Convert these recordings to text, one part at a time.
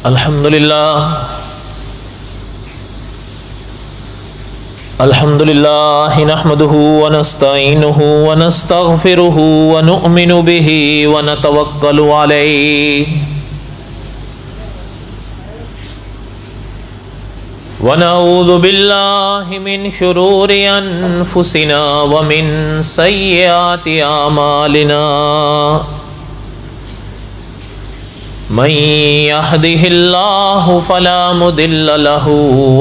الحمدللہ نحمده ونستعینه ونستغفره ونؤمن به ونتوکل علیہ ونعوذ باللہ من شرور انفسنا ومن سیئات اعمالنا من يهده الله فلا مضل له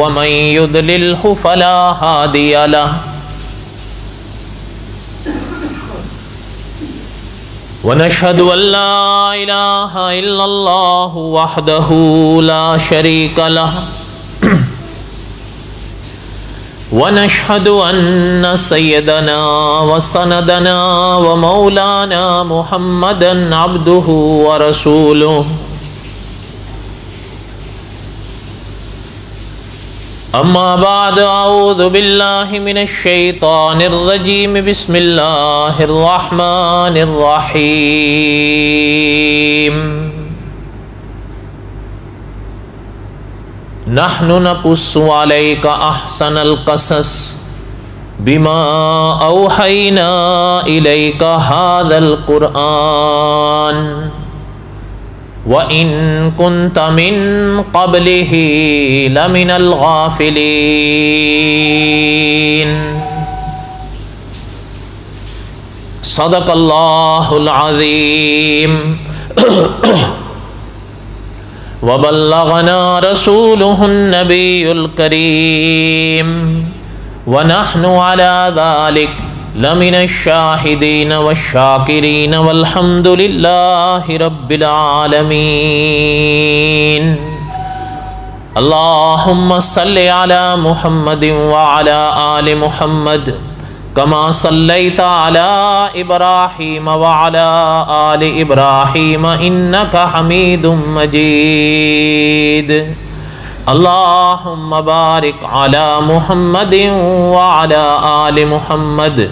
ومن يضلله فلا هادي له ونشهد أن لا إله إلا الله وحده لا شريك له ونشهد أن سيدنا وسندنا ومولانا محمدا عبده ورسوله أما بعد أعوذ بالله من الشيطان الرجيم بسم الله الرحمن الرحيم نحن نقص عليك أحسن القصص بما أوحينا إليك هذا القرآن وإن كنت من قبله لمن الغافلين صدق الله العظيم وبلغنا رسوله النبي الكريم ونحن على ذلك لمن الشاهدين والشاكرين والحمد لله رب العالمين اللهم صل على محمد وعلى آل محمد كما صليت على إبراهيم وعلى آل إبراهيم إنك حميد مجيد اللهم بارك على محمد وعلى آل محمد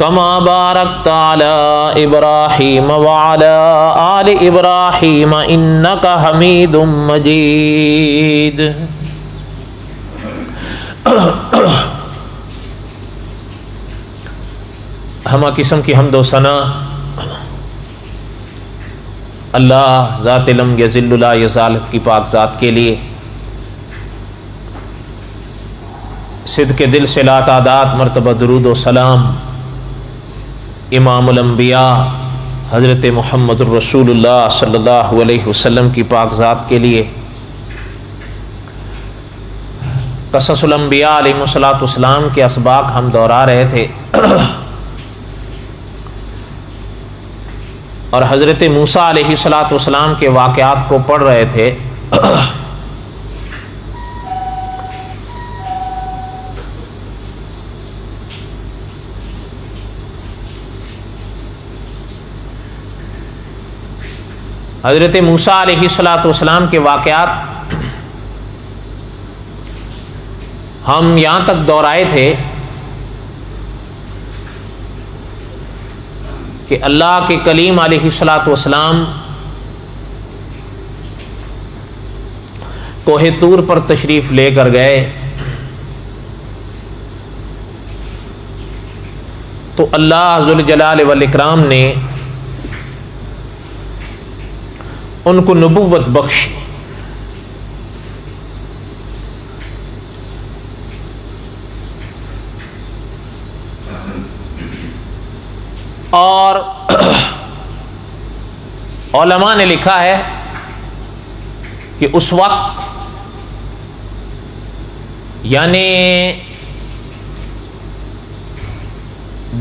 كما باركت على إبراهيم وعلى آل إبراهيم إنك حميد مجيد ہمہ قسم کی حمد و ثنا اللہ ذات لم یذل لا یزال کی پاک ذات کے لیے صدق دل سے لا تعداد مرتبہ درود و سلام امام الانبیاء حضرت محمد الرسول اللہ صلی اللہ علیہ وسلم کی پاک ذات کے لیے قصص الانبیاء علیہ السلام کے اسباق ہم دہرا رہے تھے اور حضرت موسیٰ علیہ السلام کے واقعات کو پڑھ رہے تھے حضرت موسیٰ علیہ السلام کے واقعات ہم یہاں تک دہرائے تھے کہ اللہ کے کلیم علیہ السلام کوہ طور پر تشریف لے کر گئے تو اللہ ذوالجلال والاکرام نے ان کو نبوت بخشی اور علماء نے لکھا ہے کہ اس وقت یعنی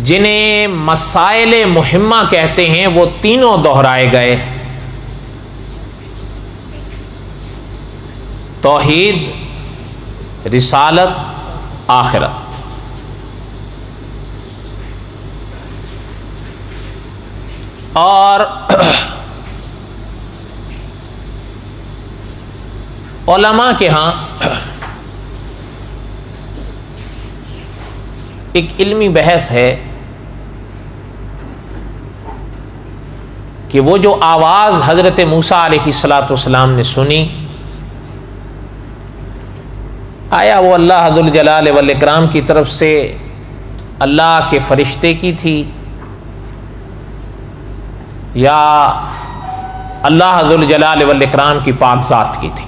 جنہیں مسائل مہمہ کہتے ہیں وہ تینوں دہرائے گئے: توحید، رسالت، آخرت۔ اور علماء کے ہاں ایک علمی بحث ہے کہ وہ جو آواز حضرت موسیٰ علیہ السلام نے سنی آیا وہ اللہ ذو الجلال والاکرام کی طرف سے اللہ کے فرشتے کی تھی یا اللہ ذو الجلال والاکرام کی پاک ذات کی تھی؟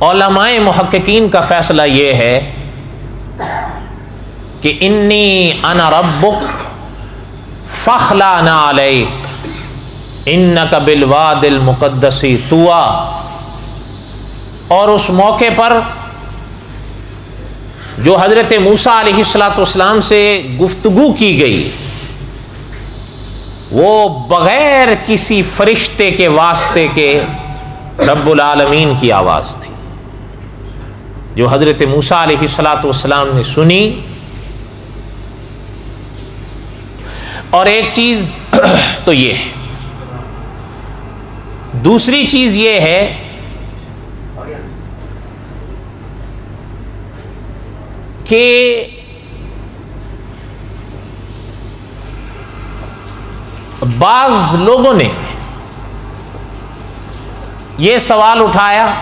علماء محققین کا فیصلہ یہ ہے کہ انی انا ربک فاخلع نعلیک انک بالواد المقدس طوی، اور اس موقع پر جو حضرت موسیٰ علیہ السلام سے گفتگو کی گئی وہ بغیر کسی فرشتے کے واسطے کے رب العالمین کی آواز تھی جو حضرت موسیٰ علیہ السلام نے سنی۔ اور ایک چیز تو یہ ہے، دوسری چیز یہ ہے کہ بعض لوگوں نے یہ سوال اٹھایا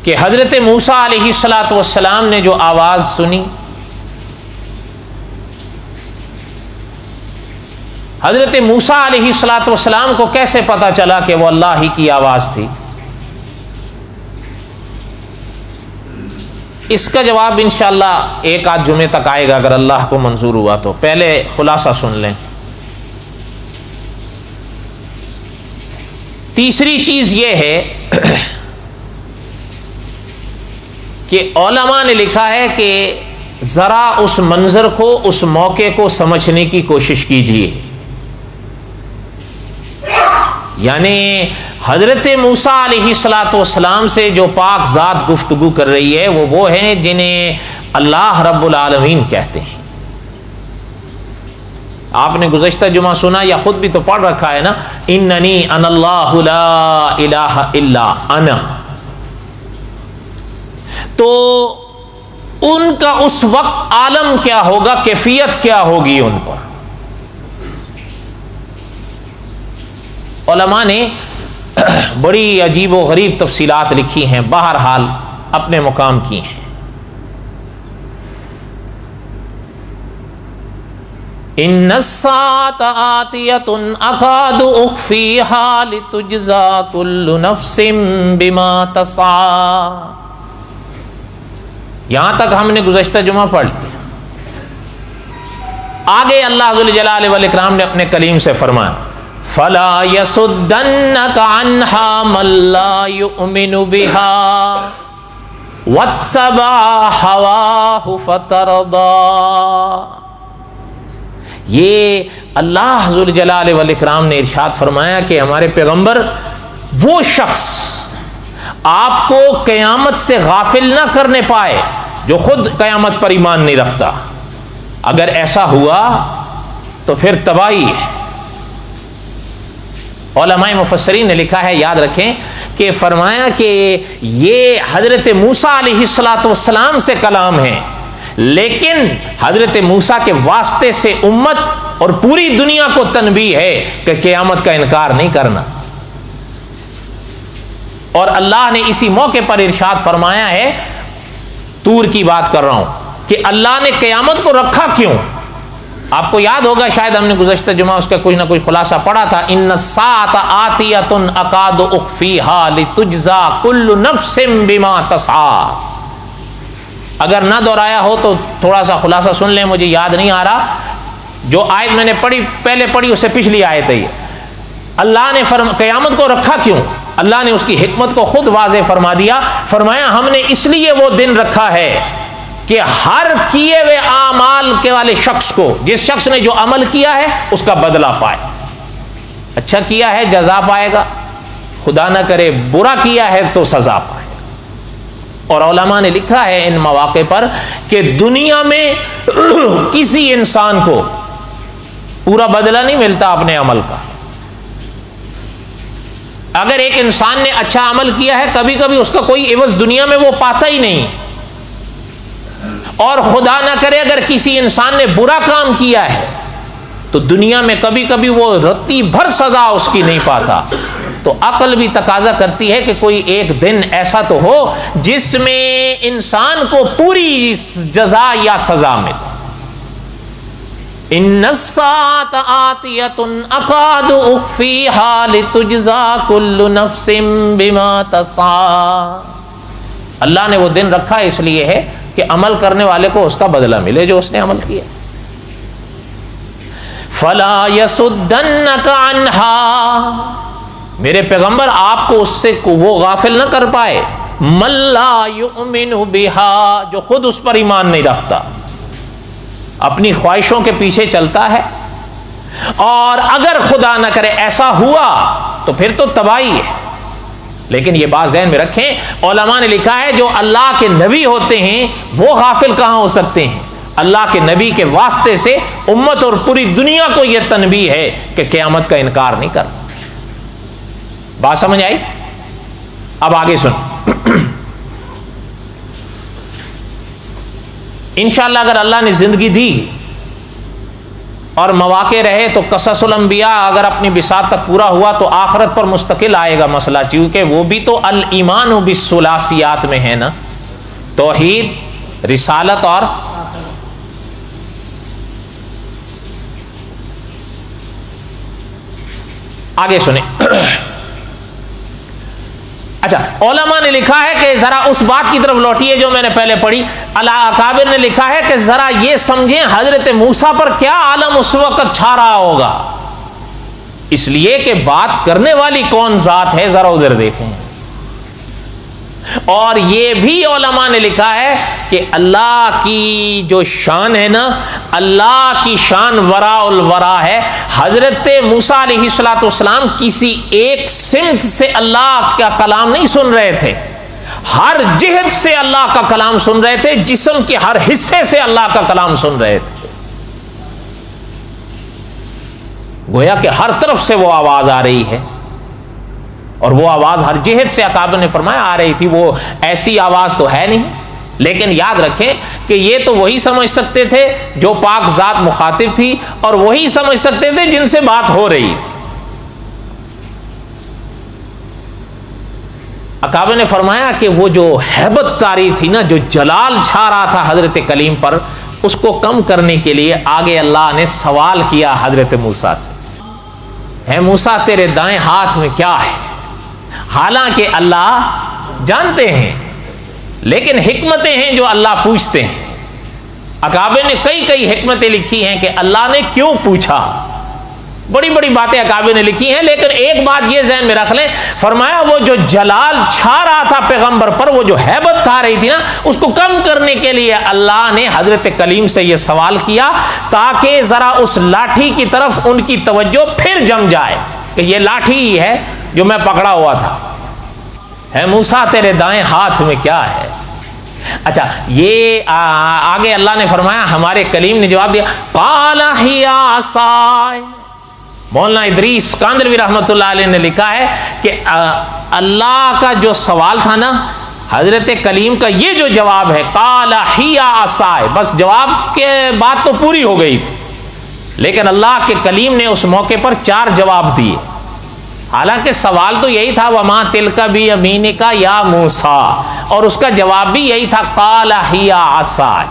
کہ حضرت موسیٰ علیہ السلام نے جو آواز سنی، حضرت موسیٰ علیہ السلام کو کیسے پتا چلا کہ وہ اللہ ہی کی آواز تھی؟ اس کا جواب انشاءاللہ ایک آدھ جمعے تک آئے گا اگر اللہ کو منظور ہوا تو۔ پہلے خلاصہ سن لیں۔ تیسری چیز یہ ہے کہ علماء نے لکھا ہے کہ ذرا اس منظر کو، اس موقع کو سمجھنے کی کوشش کیجیے۔ یعنی حضرت موسیٰ علیہ السلام سے جو پاک ذات گفتگو کر رہی ہے وہ ہیں جنہیں اللہ رب العالمین کہتے ہیں۔ آپ نے گزشتہ جمعہ سنا یا خود بھی تو پڑھ رکھا ہے نا، اننی انا اللہ لا الہ الا انا۔ تو ان کا اس وقت عالم کیا ہوگا، کیفیت کیا ہوگی ان پر؟ علماء نے بڑی عجیب و غریب تفصیلات لکھی ہیں، بہرحال اپنے مقام کی ہیں۔ ان الساعۃ آتیۃ اکاد اخفیھا لتجزا کل نفس بما تسعی۔ یہاں تک ہم نے گزشتہ جمعہ پڑھ لیا۔ آگے اللہ ذو الجلال والاکرام نے اپنے کلیم سے فرمایا فَلَا يَصُدَّنَّكَ عَنْهَا مَن لَّا يُؤْمِنُ بِهَا وَاتَّبَعَ هَوَاهُ فَتَرْضَىٰ۔ یہ اللہ ذو الجلال والاکرام نے ارشاد فرمایا کہ ہمارے پیغمبر وہ شخص آپ کو قیامت سے غافل نہ کرنے پائے جو خود قیامت پر ایمان نہیں رکھتا۔ اگر ایسا ہوا تو پھر تباہی ہے۔ علماء مفسرین نے لکھا ہے، یاد رکھیں کہ فرمایا کہ یہ حضرت موسیٰ علیہ السلام سے کلام ہے، لیکن حضرت موسیٰ کے واسطے سے امت اور پوری دنیا کو تنبیہ ہے کہ قیامت کا انکار نہیں کرنا۔ اور اللہ نے اسی موقع پر ارشاد فرمایا ہے، طور کی بات کر رہا ہوں، کہ اللہ نے قیامت کو رکھا کیوں؟ آپ کو یاد ہوگا، شاید ہم نے گزشتہ جمعہ اس کا کوئی نہ کوئی خلاصہ پڑھا تھا، ان الساعۃ آتیۃ اکاد اخفیھا لتجزا کل نفس بما تسعی۔ اگر نہ دہرایا ہو تو تھوڑا سا خلاصہ سن لیں، مجھے یاد نہیں آ رہا۔ جو آیت میں نے پہلے پڑھی اس سے پچھلی آیت ہے یہ۔ اللہ نے قیامت کو رکھا کیوں؟ اللہ نے اس کی حکمت کو خود واضح فرما دیا، فرمایا ہم نے اس لیے وہ دن رکھا ہے کہ ہر کیے ہوئے اعمال کے والے شخص کو، جس شخص نے جو عمل کیا ہے اس کا بدلہ پائے۔ اچھا کیا ہے جزا پائے گا، خدا نہ کرے برا کیا ہے تو سزا پائے گا۔ اور علماء نے لکھا ہے ان مواقع پر کہ دنیا میں کسی انسان کو پورا بدلہ نہیں ملتا اپنے عمل کا۔ اگر ایک انسان نے اچھا عمل کیا ہے، کبھی کبھی اس کا کوئی عوض دنیا میں وہ پاتا ہی نہیں، اور خدا نہ کرے اگر کسی انسان نے برا کام کیا ہے تو دنیا میں کبھی کبھی وہ رتی بھر سزا اس کی نہیں پاتا. تو عقل بھی تقاضا کرتی ہے کہ کوئی ایک دن ایسا تو ہو جس میں انسان کو پوری جزا یا سزا ملے. ان الساعۃ آتیۃ اکاد اخفیھا لتجزا کل نفس بما تسعی. اللہ نے وہ دن رکھا اس لیے ہے کہ عمل کرنے والے کو اس کا بدلہ ملے جو اس نے عمل کیا. فلا یصدنک عنہا، میرے پیغمبر آپ کو اس سے وہ غافل نہ کر پائے. من لا یؤمن بہا، جو خود اس پر ایمان نہیں رکھتا، اپنی خواہشوں کے پیچھے چلتا ہے. اور اگر خدا نہ کرے ایسا ہوا تو پھر تو تباہی ہے. لیکن یہ بات ذہن میں رکھیں، علماء نے لکھا ہے جو اللہ کے نبی ہوتے ہیں وہ غافل کہاں ہو سکتے ہیں. اللہ کے نبی کے واسطے سے امت اور پوری دنیا کو یہ تنبیہ ہے کہ قیامت کا انکار نہیں کرنا. بات سمجھ آئی؟ اب آگے سن. انشاءاللہ اگر اللہ نے زندگی دی اور مواقع رہے تو قصص الانبیاء اگر اپنی بساط تک پورا ہوا تو آخرت پر مستقل آئے گا مسئلہ، چونکہ وہ بھی تو الایمان بالثلاثیات میں ہے نا، توحید، رسالت اور آگے سنیں. اچھا، علماء نے لکھا ہے کہ ذرا اس بات کی طرف لوٹیے جو میں نے پہلے پڑھی. اکابر نے لکھا ہے کہ ذرا یہ سمجھیں حضرت موسیٰ پر کیا عالم اس وقت چھا رہا ہوگا، اس لیے کہ بات کرنے والی کون ذات ہے ذرا ادھر دیکھیں. اور یہ بھی علماء نے لکھا ہے کہ اللہ کی جو شان ہے نا، اللہ کی شان وراء الورا ہے. حضرت موسیٰ علیہ الصلوۃ والسلام کسی ایک سمت سے اللہ کا کلام نہیں سن رہے تھے، ہر جہت سے اللہ کا کلام سن رہے تھے، جسم کے ہر حصے سے اللہ کا کلام سن رہے تھے. گویا کہ ہر طرف سے وہ آواز آ رہی ہے، اور وہ آواز ہر جہت سے اکابر نے فرمایا آ رہی تھی. وہ ایسی آواز تو ہے نہیں، لیکن یاد رکھیں کہ یہ تو وہی سمجھ سکتے تھے جو پاک ذات مخاطب تھی، اور وہی سمجھ سکتے تھے جن سے بات ہو رہی تھی. اکابر نے فرمایا کہ وہ جو ہیبت طاری تھی نا، جو جلال چھا رہا تھا حضرت کلیم پر، اس کو کم کرنے کے لیے آگے اللہ نے سوال کیا حضرت موسیٰ سے، ہے موسیٰ تیرے دائیں ہاتھ میں کیا ہے؟ حالانکہ اللہ جانتے ہیں، لیکن حکمتیں ہیں جو اللہ پوچھتے ہیں. اکابر نے کئی حکمتیں لکھی ہیں کہ اللہ نے کیوں پوچھا. بڑی بڑی باتیں اکابر نے لکھی ہیں، لیکن ایک بات یہ ذہن میں رکھ لیں، فرمایا وہ جو جلال چھا رہا تھا پیغمبر پر، وہ جو ہیبت تھا رہی تھی نا، اس کو کم کرنے کے لیے اللہ نے حضرت کلیم سے یہ سوال کیا تاکہ ذرا اس لاٹھی کی طرف ان کی توجہ پھر جم جائے کہ یہ لاٹھی ہی ہے جو میں پکڑا ہوا تھا. ہے موسیٰ تیرے دائیں ہاتھ میں کیا ہے؟ اچھا، یہ آگے اللہ نے فرمایا، ہمارے کلیم نے جواب دیا، قال ہی عصای. مولانا ادریس کاندروی رحمۃ اللہ علیہ نے لکھا ہے کہ اللہ کا جو سوال تھا نا، حضرت کلیم کا یہ جو جواب ہے قال ہی عصای، بس جواب کے بات تو پوری ہو گئی تھی، لیکن اللہ کے کلیم نے اس موقع پر 4 جواب دیے. حالانکہ سوال تو یہی تھا وما تلک بیمینک یا موسیٰ، اور اس کا جواب بھی یہی تھا قال ہی عصای.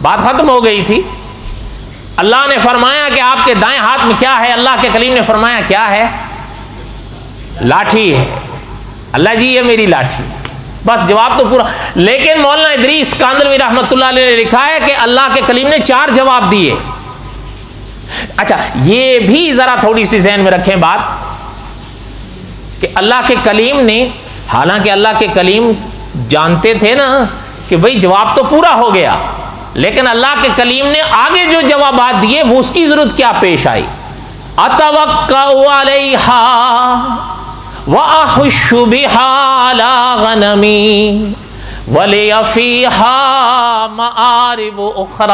بات ختم ہو گئی تھی. اللہ نے فرمایا کہ آپ کے دائیں ہاتھ میں کیا ہے؟ اللہ کے کلیم نے فرمایا کیا ہے؟ لاٹھی ہے. اللہ جی یہ میری لاٹھی. بس جواب تو پورا. لیکن مولانا ادریس کاندروی رحمۃ اللہ علیہ نے لکھا ہے کہ اللہ کے کلیم نے 4 جواب دیے. اچھا، یہ بھی ذرا تھوڑی سی ذہن میں رکھیں بات کہ اللہ کے کلیم نے، حالانکہ اللہ کے کلیم جانتے تھے نا کہ بھئی جواب تو پورا ہو گیا، لیکن اللہ کے کلیم نے آگے جو جوابات دیے وہ اس کی ضرورت کیا پیش آئی. اتوقع علیہا واحش بہا علی غنمی ولی فیہا مآرب اخری.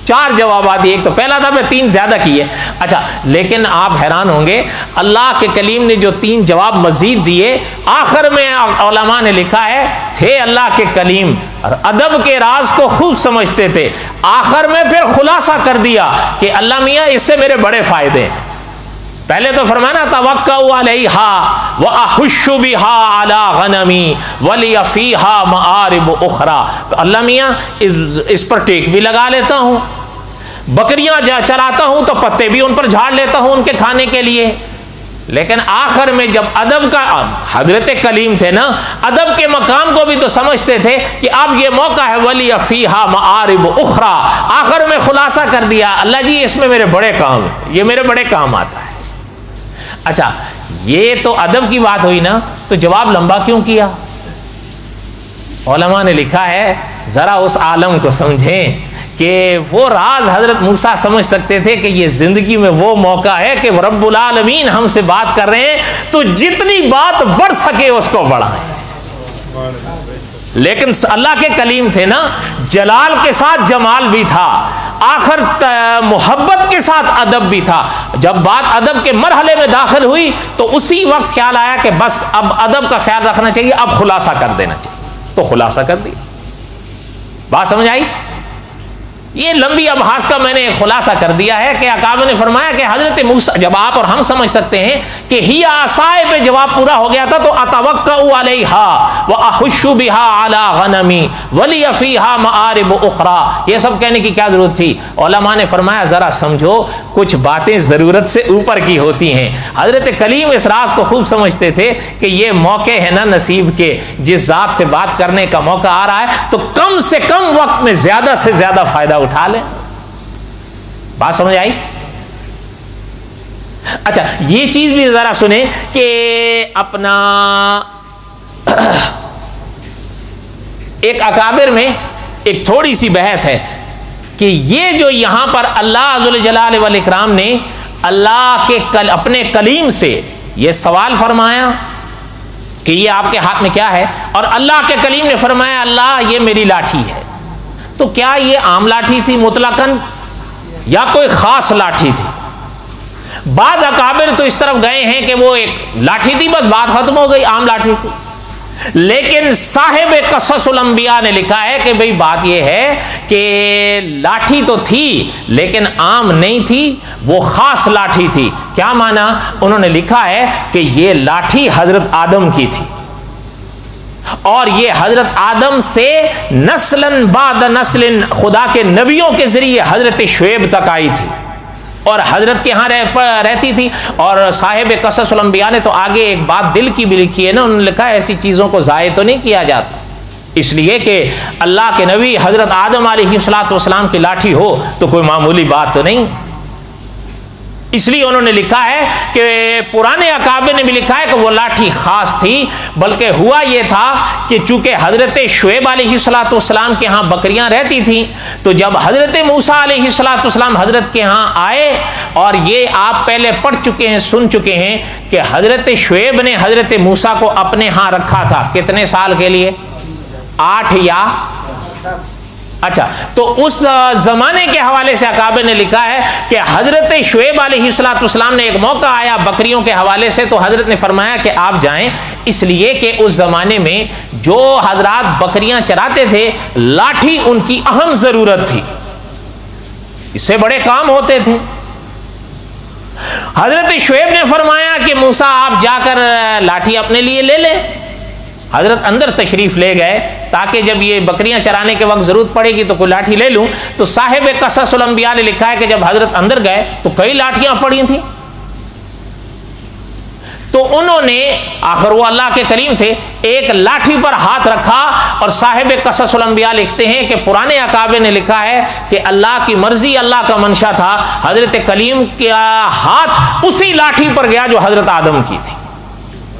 4 جوابات دیے، ایک تو پہلا تھا، میں 3 زیادہ کیے. اچھا لیکن آپ حیران ہوں گے اللہ کے کلیم نے جو 3 جواب مزید دیے، آخر میں علماء نے لکھا ہے تھے اللہ کے کلیم ادب کے راز کو خوب سمجھتے تھے، آخر میں پھر خلاصہ کر دیا کہ اللہ میاں اس سے میرے بڑے فائدے ہیں. پہلے تو فرمانا توکلوا علیہا واحش بہا علی غنمی ولی فیہا مآرب اخری، تو اللہ میاں اس پر ٹیک بھی لگا لیتا ہوں، بکریاں چراتا ہوں تو پتے بھی ان پر جھاڑ لیتا ہوں ان کے کھانے کے لیے. لیکن آخر میں جب ادب کا، حضرت کلیم تھے نا، ادب کے مقام کو بھی تو سمجھتے تھے کہ اب یہ موقع ہے ولی فیہا مآرب اخری، آخر میں خلاصہ کر دیا اللہ جی اس میں میرے بڑے کام ہیں، یہ میرے بڑے کام آتا ہے. اچھا یہ تو ادب کی بات ہوئی نا، تو جواب لمبا کیوں کیا؟ علماء نے لکھا ہے ذرا اس عالم کو سمجھیں کہ وہ راز حضرت موسیٰ سمجھ سکتے تھے کہ یہ زندگی میں وہ موقع ہے کہ رب العالمین ہم سے بات کر رہے ہیں تو جتنی بات بڑھ سکے اس کو بڑھائیں. لیکن اللہ کے کلیم تھے نا، جلال کے ساتھ جمال بھی تھا، آخر محبت کے ساتھ ادب بھی تھا. جب بات ادب کے مرحلے میں داخل ہوئی تو اسی وقت خیال آیا کہ بس اب ادب کا خیال رکھنا چاہیے، اب خلاصہ کر دینا چاہیے، تو خلاصہ کر دیا. بات سمجھ آئی؟ یہ لمبی ابحاث کا میں نے خلاصہ کر دیا ہے کہ اکابر نے فرمایا کہ حضرت موسیٰ، جب آپ اور ہم سمجھ سکتے ہیں کہ ہی عصائے پہ جواب پورا ہو گیا تھا، تو اتوکأ علیہا واحش بہا علی غنمی ولی فیہا مآرب اخری، یہ سب کہنے کی کیا ضرورت تھی؟ علماء نے فرمایا ذرا سمجھو کچھ باتیں ضرورت سے اوپر کی ہوتی ہیں. حضرت کلیم اس راز کو خوب سمجھتے تھے کہ یہ موقع ہے نا نصیب کے، جس ذات سے بات کرنے کا موقع آ رہا ہے تو کم سے کم وقت میں زیادہ سے زیادہ فائدہ اٹھا لیں. بات سمجھ آئی؟ اچھا یہ چیز بھی ذرا سنیں کہ اپنا ایک اکابر میں ایک تھوڑی سی بحث ہے کہ یہ جو یہاں پر اللہ ذوالجلال والاکرام نے اللہ کے اپنے کلیم سے یہ سوال فرمایا کہ یہ آپ کے ہاتھ میں کیا ہے، اور اللہ کے کلیم نے فرمایا اللہ یہ میری لاٹھی ہے، تو کیا یہ عام لاٹھی تھی مطلقاً یا کوئی خاص لاٹھی تھی؟ بعض اکابر تو اس طرف گئے ہیں کہ وہ ایک لاٹھی تھی بس بات ختم ہو گئی، عام لاٹھی تھی. لیکن صاحب قصص الانبیاء نے لکھا ہے کہ بھئی بات یہ ہے کہ لاٹھی تو تھی لیکن عام نہیں تھی، وہ خاص لاٹھی تھی. کیا معنی؟ انہوں نے لکھا ہے کہ یہ لاٹھی حضرت آدم کی تھی، اور یہ حضرت آدم سے نسلاً بعد نسل خدا کے نبیوں کے ذریعے حضرت شعیب تک آئی تھی اور حضرت کے ہاں رہتی تھی. اور صاحب قصص الانبیاء نے تو آگے ایک بات دل کی بھی لکھی ہے نا، انہوں نے لکھا ہے ایسی چیزوں کو ضائع تو نہیں کیا جاتا، اس لیے کہ اللہ کے نبی حضرت آدم علیہ السلام کی لاٹھی ہو تو کوئی معمولی بات تو نہیں. اس لیے انہوں نے لکھا ہے کہ پرانے اکابر نے بھی لکھا ہے کہ وہ لاٹھی خاص تھی، بلکہ ہوا یہ تھا کہ چونکہ حضرت شعیب علیہ السلام کے ہاں بکریاں رہتی تھیں، تو جب حضرت موسیٰ علیہ السلام حضرت کے ہاں آئے، اور یہ آپ پہلے پڑھ چکے ہیں سن چکے ہیں کہ حضرت شعیب نے حضرت موسیٰ کو اپنے ہاں رکھا تھا کتنے سال کے لیے؟ 8 یا اچھا، تو اس زمانے کے حوالے سے اکابر نے لکھا ہے کہ حضرت شعیب علیہ السلام نے ایک موقع آیا بکریوں کے حوالے سے، تو حضرت نے فرمایا کہ آپ جائیں، اس لیے کہ اس زمانے میں جو حضرات بکریاں چراتے تھے لاٹھی ان کی اہم ضرورت تھی، اس سے بڑے کام ہوتے تھے. حضرت شعیب نے فرمایا کہ موسیٰ آپ جا کر لاٹھی اپنے لیے لے لیں. حضرت اندر تشریف لے گئے تاکہ جب یہ بکریاں چرانے کے وقت ضرورت پڑے گی تو کوئی لاٹھی لے لوں. تو صاحب قصص الانبیاء نے لکھا ہے کہ جب حضرت اندر گئے تو کئی لاٹھیاں پڑی تھیں، تو انہوں نے آخر وہ اللہ کے کلیم تھے ایک لاٹھی پر ہاتھ رکھا، اور صاحب قصص الانبیاء لکھتے ہیں کہ پرانے اکابر نے لکھا ہے کہ اللہ کی مرضی، اللہ کا منشا تھا، حضرت کلیم کا ہاتھ اسی لاٹھی پر گیا جو حضرت آدم کی تھی،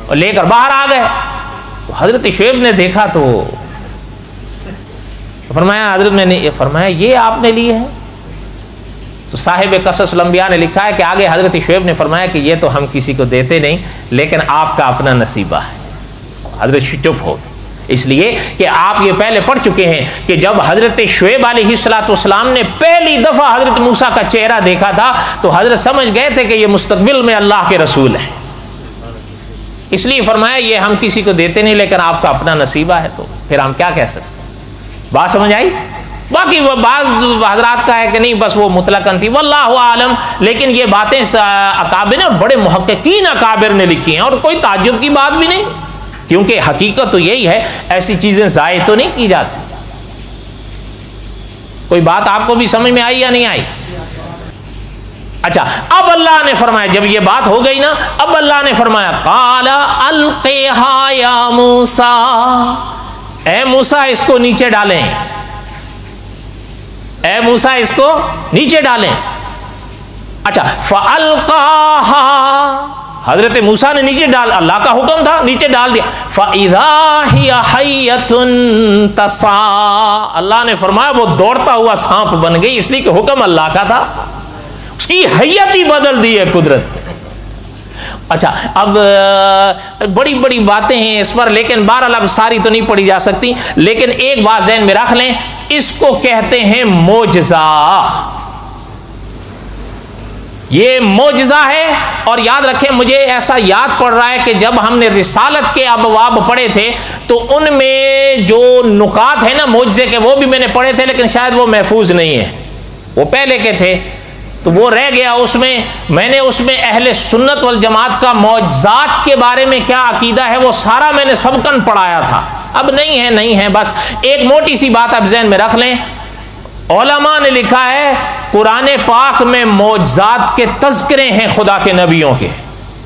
اور لے کر باہر آ گئے. حضرت شعیب نے دیکھا تو فرمایا، حضرت نے فرمایا یہ آپ نے لی ہے؟ تو صاحب قصص الانبیاء نے لکھا ہے کہ آگے حضرت شعیب نے فرمایا کہ یہ تو ہم کسی کو دیتے نہیں، لیکن آپ کا اپنا نصیبہ ہے. حضرت چپ ہو. اس لیے کہ آپ یہ پہلے پڑھ چکے ہیں کہ جب حضرت شعیب علیہ السلام نے پہلی دفعہ حضرت موسیٰ کا چہرہ دیکھا تھا تو حضرت سمجھ گئے تھے کہ یہ مستقبل میں اللہ کے رسول ہیں، اس لیے فرمایا یہ ہم کسی کو دیتے نہیں، لیکن آپ کا اپنا نصیبہ ہے تو پھر ہم کیا کہہ سکتے۔ بات سمجھ آئی؟ باقی وہ بعض حضرات کا ہے کہ نہیں بس وہ مطلقاً تھی، واللہ عالم، لیکن یہ باتیں اکابر نے، بڑے محققین اکابر نے لکھی ہیں، اور کوئی تعجب کی بات بھی نہیں، کیونکہ حقیقت تو یہی ہے، ایسی چیزیں ضائع تو نہیں کی جاتی۔ کوئی بات آپ کو بھی سمجھ میں آئی یا نہیں آئی؟ اچھا، اب اللہ نے فرمایا جب یہ بات ہو گئی نا، اب اللہ نے فرمایا قال القیہا یا موسیٰ، اے موسیٰ اس کو نیچے ڈالیں، اے موسیٰ اس کو نیچے ڈالیں۔ اچھا، فَأَلْقَاهَا، حضرت موسیٰ نے نیچے ڈال، اللہ کا حکم تھا، نیچے ڈال دیا۔ فَإِذَا هِيَ حَيَّةٌ تَسْعَىٰ، اللہ نے فرمایا وہ دوڑتا ہوا سانپ بن گئی، اس لیے کہ حکم اللہ کا تھا، اس کی حیت ہی بدل دی ہے قدرت۔ اچھا، اب بڑی بڑی باتیں ہیں اس پر، لیکن بہرحال اب ساری تو نہیں پڑھی جا سکتی، لیکن ایک بات ذہن میں رکھ لیں، اس کو کہتے ہیں معجزہ، یہ معجزہ ہے۔ اور یاد رکھیں، مجھے ایسا یاد پڑ رہا ہے کہ جب ہم نے رسالت کے ابواب پڑھے تھے تو ان میں جو نکات ہیں نا معجزے کے، وہ بھی میں نے پڑھے تھے، لیکن شاید وہ محفوظ نہیں ہے، وہ پہلے کے تھے تو وہ رہ گیا۔ اس میں نے اس میں اہل سنت والجماعت کا معجزات کے بارے میں کیا عقیدہ ہے وہ سارا میں نے سبقاً پڑھایا تھا، اب نہیں ہے۔ بس ایک موٹی سی بات اب ذہن میں رکھ لیں، علماء نے لکھا ہے قرآن پاک میں معجزات کے تذکرے ہیں خدا کے نبیوں کے،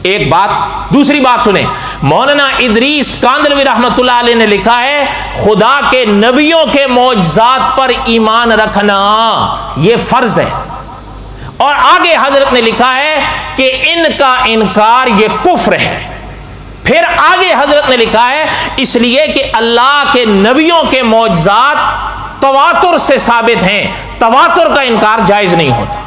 ایک بات۔ دوسری بات سنیں، مولانا ادریس کاندلوی رحمۃ اللہ علیہ نے لکھا ہے خدا کے نبیوں کے معجزات پر ایمان رکھنا یہ فرض ہے، اور آگے حضرت نے لکھا ہے کہ ان کا انکار یہ کفر ہے۔ پھر آگے حضرت نے لکھا ہے اس لیے کہ اللہ کے نبیوں کے معجزات تواتر سے ثابت ہیں، تواتر کا انکار جائز نہیں ہوتا۔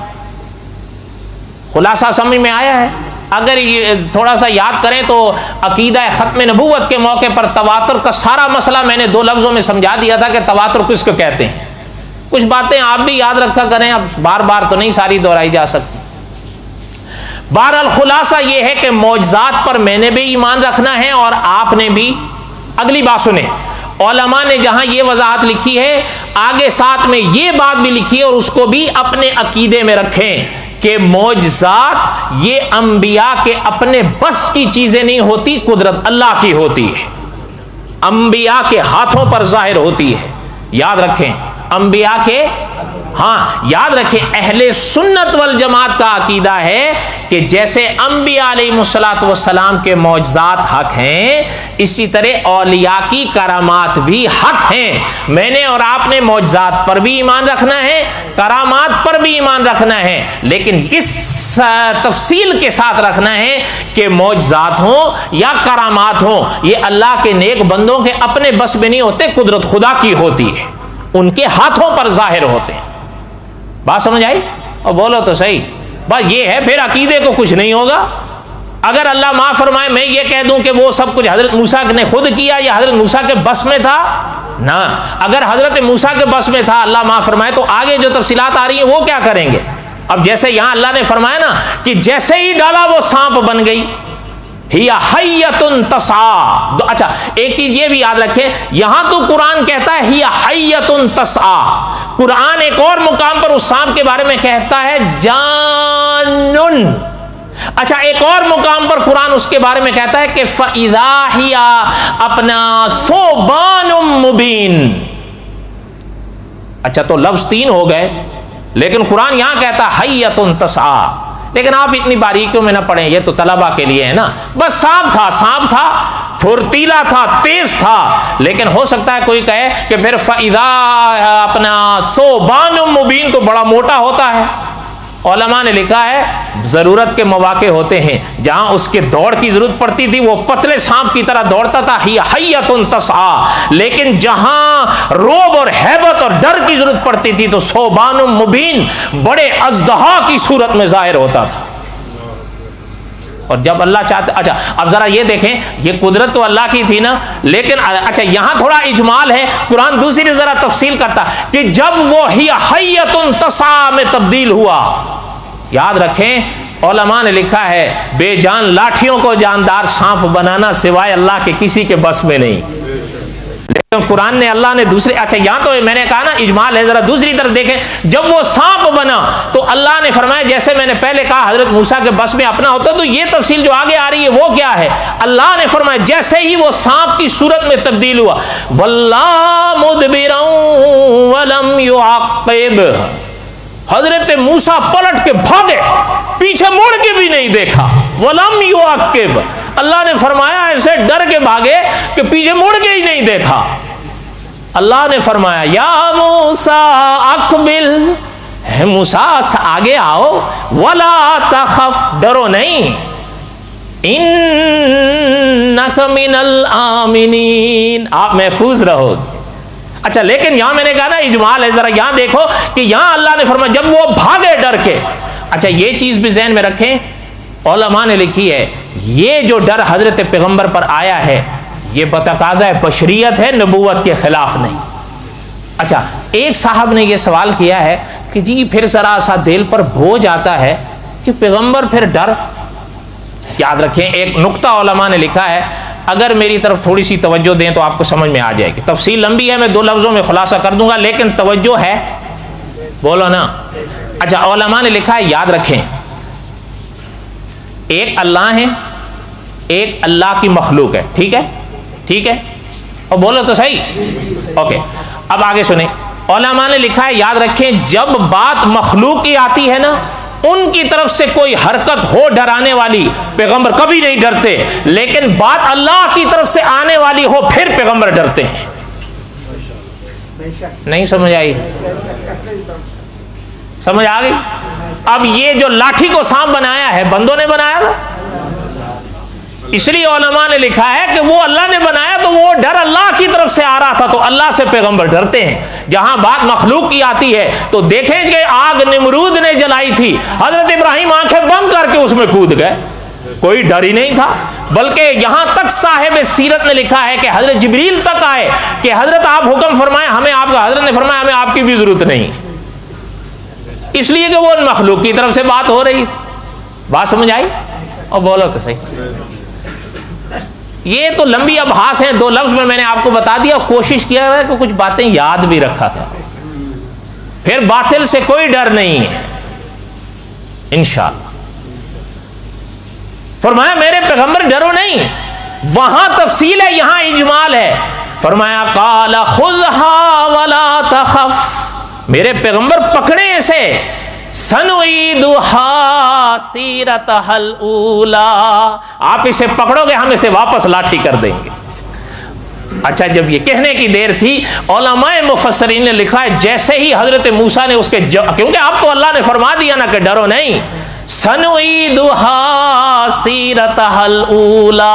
خلاصہ سمجھ میں آیا ہے؟ اگر یہ تھوڑا سا یاد کریں تو عقیدہ ختم نبوت کے موقع پر تواتر کا سارا مسئلہ میں نے 2 لفظوں میں سمجھا دیا تھا کہ تواتر کس کو کہتے ہیں۔ کچھ باتیں آپ بھی یاد رکھا کریں، اب بار بار تو نہیں ساری دہرائی جا سکتی۔ بہرحال خلاصہ یہ ہے کہ معجزات پر میں نے بھی ایمان رکھنا ہے اور آپ نے بھی۔ اگلی بات سنیں، علماء نے جہاں یہ وضاحت لکھی ہے آگے ساتھ میں یہ بات بھی لکھی ہے، اور اس کو بھی اپنے عقیدے میں رکھیں کہ معجزات یہ انبیاء کے اپنے بس کی چیزیں نہیں ہوتی، قدرت اللہ کی ہوتی ہے، انبیاء کے ہاتھوں پر ظاہر ہوتی ہے۔ یاد رکھیں انبیاء کے، ہاں یاد رکھیں اہل سنت والجماعت کا عقیدہ ہے کہ جیسے انبیاء علیہ السلام کے معجزات حق ہیں، اسی طرح اولیاء کی کرامات بھی حق ہیں۔ میں نے اور آپ نے معجزات پر بھی ایمان رکھنا ہے، کرامات پر بھی ایمان رکھنا ہے، لیکن اس تفصیل کے ساتھ رکھنا ہے کہ معجزات ہوں یا کرامات ہوں یہ اللہ کے نیک بندوں کے اپنے بس میں نہیں ہوتے، قدرت خدا کی ہوتی ہے، ان کے ہاتھوں پر ظاہر ہوتے ہیں۔ بات سمجھ آئی؟ اور بولو تو صحیح، بس یہ ہے، پھر عقیدے کو کچھ نہیں ہوگا۔ اگر اللہ معاف فرمائے میں یہ کہہ دوں کہ وہ سب کچھ حضرت موسیٰ نے خود کیا یا حضرت موسیٰ کے بس میں تھا، نہ، اگر حضرت موسیٰ کے بس میں تھا اللہ معاف فرمائے تو آگے جو تفصیلات آ رہی ہیں وہ کیا کریں گے؟ اب جیسے یہاں اللہ نے فرمایا نا کہ جیسے ہی ڈالا وہ سانپ بن گئی، ہی حیۃ تسعیٰ۔ اچھا ایک چیز یہ بھی یاد رکھیں، یہاں تو قرآن کہتا ہے ہی حیۃ تسعیٰ، قرآن ایک اور مقام پر اس سانپ کے بارے میں کہتا ہے جانن۔ اچھا ایک اور مقام پر قرآن اس کے بارے میں کہتا ہے کہ فَإِذَا هِيَ اپنا ثُوبَانٌ مُبِينٌ۔ اچھا تو لفظ 3 ہو گئے، لیکن قرآن یہاں کہتا ہے حیۃ تسعیٰ، لیکن آپ اتنی باریکیوں میں نہ پڑھیں، یہ تو طلبہ کے لیے ہے نا۔ بس سانپ تھا پھرتیلا تھا، تیز تھا، لیکن ہو سکتا ہے کوئی کہے کہ پھر فَإِذَا اپنا ثُوبَانٌ مُبِينٌ تو بڑا موٹا ہوتا ہے۔ علماء نے لکھا ہے ضرورت کے مواقع ہوتے ہیں جہاں اس کے دوڑ کی ضرورت پڑتی تھی وہ پتلے سانپ کی طرح دوڑتا تھا، ہی حیۃ تسعیٰ، لیکن جہاں روب اور ہیبت اور ڈر کی ضرورت پڑتی تھی تو ثوبان مبین بڑے اژدہا کی صورت میں ظاہر ہوتا تھا۔ اور جب اللہ چاہتے، اچھا اب ذرا یہ دیکھیں، یہ قدرت تو اللہ کی تھی نا، لیکن اچھا یہاں تھوڑا اجمال ہے، قرآن دوسری ذرا تفصیل کرتا کہ جب وہ ہی حیۃ تسعیٰ میں تبدیل ہوا، یاد رکھیں علماء نے لکھا ہے بے جان لاٹھیوں کو جاندار سانپ بنانا سوائے اللہ کے کسی کے بس میں نہیں، لیکن قرآن نے اللہ نے دوسرے، اچھا یہاں تو میں نے کہا نا اجمال ہے، ذرا دوسری طرف دیکھیں، جب وہ سانپ بنا تو اللہ نے فرمایا جیسے میں نے پہلے کہا حضرت موسیٰ کے بس میں اپنا ہوتا، تو یہ تفصیل جو آگے آ رہی ہے وہ کیا ہے؟ اللہ نے فرمایا جیسے ہی وہ سانپ کی صورت میں تبدیل ہوا، وَلَّا مُدْبِرًا وَلَمْ يُعَقِّبْ، حضرت موسیٰ پلٹ کے بھاگے، پیچھے موڑ کے بھی نہیں دیکھا، وَلَمْ يُعَقِّبْ، اللہ نے فرمایا ایسے ڈر کے بھاگے کہ پیچھے موڑ کے ہی نہیں دیکھا۔ اللہ نے فرمایا یا موسیٰ اقبل، ہے موسیٰ آگے آؤ، وَلَا تَخَفْ، ڈرو نہیں، اِنَّكَ مِنَ الْآمِنِينَ، آپ محفوظ رہو۔ اچھا لیکن یہاں میں نے کہا نا اجمال ہے، ذرا یہاں دیکھو کہ یہاں اللہ نے فرمایا جب وہ بھاگے ڈر کے، اچھا یہ چیز بھی ذہن میں رکھیں، علماء نے لکھی ہے یہ جو ڈر حضرت پیغمبر پر آیا ہے یہ بتقاضا بشریت ہے، نبوت کے خلاف نہیں۔ اچھا ایک صاحب نے یہ سوال کیا ہے کہ جی پھر ذرا سا دل پر بوجھ آتا ہے کہ پیغمبر پھر ڈر، یاد رکھیں ایک نقطہ علماء نے لکھا ہے، اگر میری طرف تھوڑی سی توجہ دیں تو آپ کو سمجھ میں آ جائے گی، تفصیل لمبی ہے، میں 2 لفظوں میں خلاصہ کر دوں گا لیکن توجہ ہے، بولو نا۔ اچھا علماء نے لکھا ہے یاد رکھیں ایک اللہ ہے، ایک اللہ کی مخلوق ہے، ٹھیک ہے ٹھیک ہے، اور بولو تو صحیح، اوکے اب آگے سنیں، علماء نے لکھا ہے یاد رکھیں جب بات مخلوق کی آتی ہے نا، ان کی طرف سے کوئی حرکت ہو ڈرانے والی پیغمبر کبھی نہیں ڈرتے، لیکن بات اللہ کی طرف سے آنے والی ہو پھر پیغمبر ڈرتے ہیں۔ نہیں سمجھ آئی؟ سمجھ آ گئی؟ اب یہ جو لاٹھی کو سانپ بنایا ہے بندوں نے بنایا تھا، اس لیے علماء نے لکھا ہے کہ وہ اللہ نے بنایا تو وہ ڈر اللہ کی طرف سے آ رہا تھا، تو اللہ سے پیغمبر ڈرتے ہیں۔ جہاں بات مخلوق کی آتی ہے تو دیکھیں کہ آگ نمرود نے جلائی تھی، حضرت ابراہیم آنکھیں بند کر کے اس میں کود گئے، کوئی ڈر ہی نہیں تھا، بلکہ یہاں تک صاحب سیرت نے لکھا ہے کہ حضرت جبریل تک آئے کہ حضرت آپ حکم فرمائیں ہمیں آپ کا، حضرت نے فرمایا ہمیں آپ کی بھی ضرورت نہیں، اس لیے کہ وہ مخلوق کی طرف سے بات ہو رہی تھی۔ بات سمجھ آئی؟ اور بولو تو صحیح۔ یہ تو لمبی ابحاث ہیں، 2 لفظ میں نے آپ کو بتا دیا، کوشش کیا ہے کہ کچھ باتیں یاد بھی رکھا تھا، پھر باطل سے کوئی ڈر نہیں ہے انشاءاللہ۔ فرمایا میرے پیغمبر ڈرو نہیں، وہاں تفصیل ہے یہاں اجمال ہے، فرمایا قال خذها ولا تخف، میرے پیغمبر پکڑے اسے، سنعیدها سیرتها الاولی، آپ اسے پکڑو گے ہم اسے واپس لاٹھی کر دیں گے۔ اچھا جب یہ کہنے کی دیر تھی علماء مفسرین نے لکھا ہے جیسے ہی حضرت موسیٰ نے اس کے کیونکہ اب تو اللہ نے فرما دیا نا کہ ڈرو نہیں، سنعیدها سیرتها الاولی،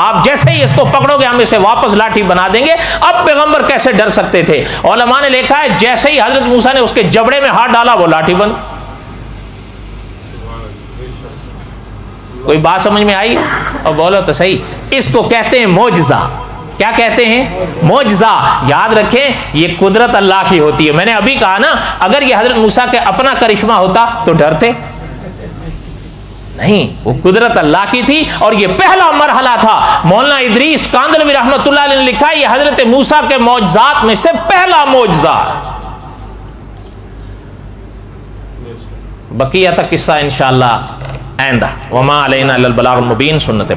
آپ جیسے ہی اس کو پکڑو گے ہم اسے واپس لاٹھی بنا دیں گے۔ اب پیغمبر کیسے ڈر سکتے تھے؟ علماء نے لکھا ہے جیسے ہی حضرت موسیٰ نے اس کے جبڑے میں ہاتھ ڈالا وہ لاٹھی بن۔ کوئی بات سمجھ میں آئی؟ اور بولو تو صحیح، اس کو کہتے ہیں معجزہ۔ کیا کہتے ہیں؟ معجزہ۔ یاد رکھیں یہ قدرت اللہ کی ہوتی ہے، میں نے ابھی کہا نا اگر یہ حضرت موسیٰ کے اپنا کرشمہ ہوتا تو ڈرتے نہیں، وہ قدرت اللہ کی تھی اور یہ پہلا مرحلہ تھا۔ مولانا ادریس کاندلوی رحمۃ اللہ علیہ نے لکھا ہے یہ حضرت موسیٰ کے معجزات میں سے پہلا معجزہ۔ بقیہ تک قصہ انشاءاللہ آئندہ، وما علینا الا البلاغ المبین، سنت